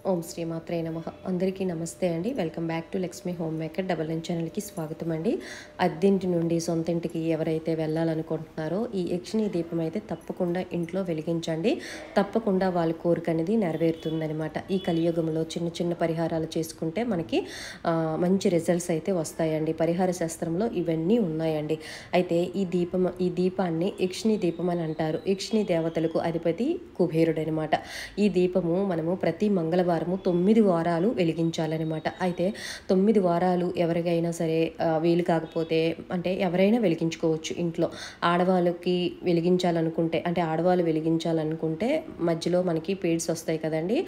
ఓం శ్రీ మాత్రే నమః. అందరికీ నమస్తే అండి. Welcome back to Lakshmi home maker double N ఛానల్కి స్వాగతం అండి. అద్దింటి నుండి సొంతింటికి ఎవరైతే వెళ్ళాలనుకుంటున్నారో ఈ యక్షిణీ దీపం అయితే తప్పకుండా ఇంట్లో వెలిగించండి. తప్పకుండా వాళ్ళ కోరిక అనేది నెరవేరుతుందనమాట. ఈ కలియుగంలో చిన్న చిన్న పరిహారాలు చేసుకుంటే మనకి మంచి రిజల్ట్స్ అయితే వస్తాయండి. పరిహార శాస్త్రంలో ఇవన్నీ ఉన్నాయండి. అయితే ఈ దీపాన్ని యక్షిణీ దీపం అని అంటారు. యక్షిణీ దేవతలకు అధిపతి కుబేరుడు అనమాట. ఈ దీపము మనము ప్రతి మంగళవారము 9 వారాలు వెలిగించాలన్నమాట. అయితే 9 వారాలు ఎవరికైనా సరే వీలు కాకపోతే అంటే ఎవరైనా వెలిగించుకోవచ్చు ఇంట్లో. ఆడవాళ్ళకి వెలిగించాలనుకుంటే అంటే ఆడవాళ్ళు వెలిగించాలనుకుంటే మధ్యలో మనకి పీరియడ్స్ వస్తాయి కదండి,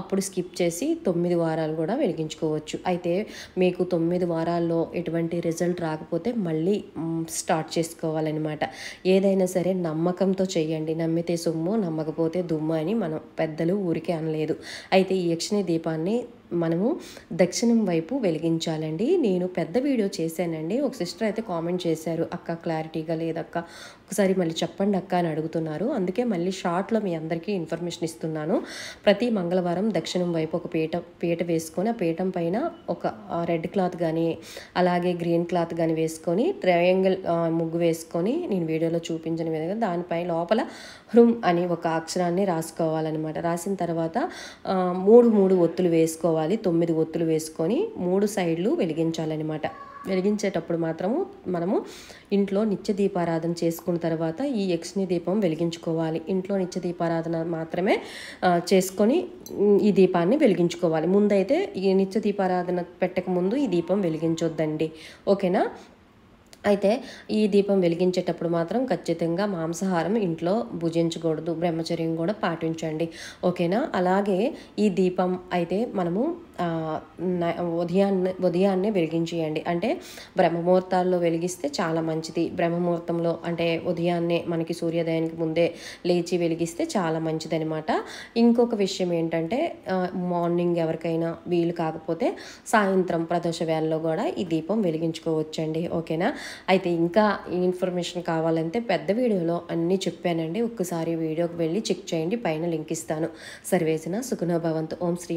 అప్పుడు స్కిప్ చేసి 9 వారాలు కూడా వెలిగించుకోవచ్చు. అయితే మీకు 9 వారాల్లో ఎటువంటి రిజల్ట్ రాకపోతే మళ్ళీ స్టార్ట్ చేసుకోవాలన్నమాట. ఏదైనా సరే నమ్మకంతో చేయండి. నమ్మితే సొమ్ము, నమ్మకపోతే దుమ్ము అని మనం పెద్దలు ఊరికే అనలేదు. అయితే ఈ యక్షిణీ దీపాన్ని మనము దక్షిణం వైపు వెలిగించాలండి. నేను పెద్ద వీడియో చేశానండి. ఒక సిస్టర్ అయితే కామెంట్ చేశారు, అక్క క్లారిటీగా లేదక్క, ఒకసారి మళ్ళీ చెప్పండి అక్క అని అడుగుతున్నారు. అందుకే మళ్ళీ షార్ట్లో మీ అందరికీ ఇన్ఫర్మేషన్ ఇస్తున్నాను. ప్రతి మంగళవారం దక్షిణం వైపు ఒక పీట వేసుకొని ఆ పీఠం పైన ఒక రెడ్ క్లాత్ కానీ అలాగే గ్రీన్ క్లాత్ కానీ వేసుకొని ట్రయాంగిల్ ముగ్గు వేసుకొని నేను వీడియోలో చూపించిన విధంగా దానిపై లోపల హృం అని ఒక అక్షరాన్ని రాసుకోవాలన్నమాట. రాసిన తర్వాత మూడు ఒత్తులు వేసుకోవాలి. 9 ఒత్తులు వేసుకొని 3 సైడ్లు వెలిగించాలన్నమాట. వెలిగించేటప్పుడు మాత్రము మనము ఇంట్లో నిత్య దీపారాధన చేసుకున్న తర్వాత ఈ యక్షిణీ దీపం వెలిగించుకోవాలి. ఇంట్లో నిత్య దీపారాధన మాత్రమే చేసుకొని ఈ దీపాన్ని వెలిగించుకోవాలి. ముందైతే ఈ నిత్య దీపారాధన పెట్టక ముందు ఈ దీపం వెలిగించొద్దండి. ఓకేనా? అయితే ఈ దీపం వెలిగించేటప్పుడు మాత్రం ఖచ్చితంగా మాంసాహారం ఇంట్లో భుజించకూడదు. బ్రహ్మచర్యం కూడా పాటించండి. అలాగే ఈ దీపం అయితే మనము ఉదయాన్నే వెలిగించేయండి. అంటే బ్రహ్మముహూర్తాల్లో వెలిగిస్తే చాలా మంచిది. బ్రహ్మముహూర్తంలో అంటే ఉదయాన్నే మనకి సూర్యోదయానికి ముందే లేచి వెలిగిస్తే చాలా మంచిది అనమాట. ఇంకొక విషయం ఏంటంటే మార్నింగ్ ఎవరికైనా వీలు కాకపోతే సాయంత్రం ప్రదోష వేళలో కూడా ఈ దీపం వెలిగించుకోవచ్చండి. ఓకేనా? అయితే ఇంకా ఈ ఇన్ఫర్మేషన్ కావాలంటే పెద్ద వీడియోలో అన్నీ చెప్పానండి. ఒక్కసారి వీడియోకి వెళ్ళి చెక్ చేయండి, పైన లింక్ ఇస్తాను. సర్వేజన సుఖనో భవంతు. ఓం శ్రీ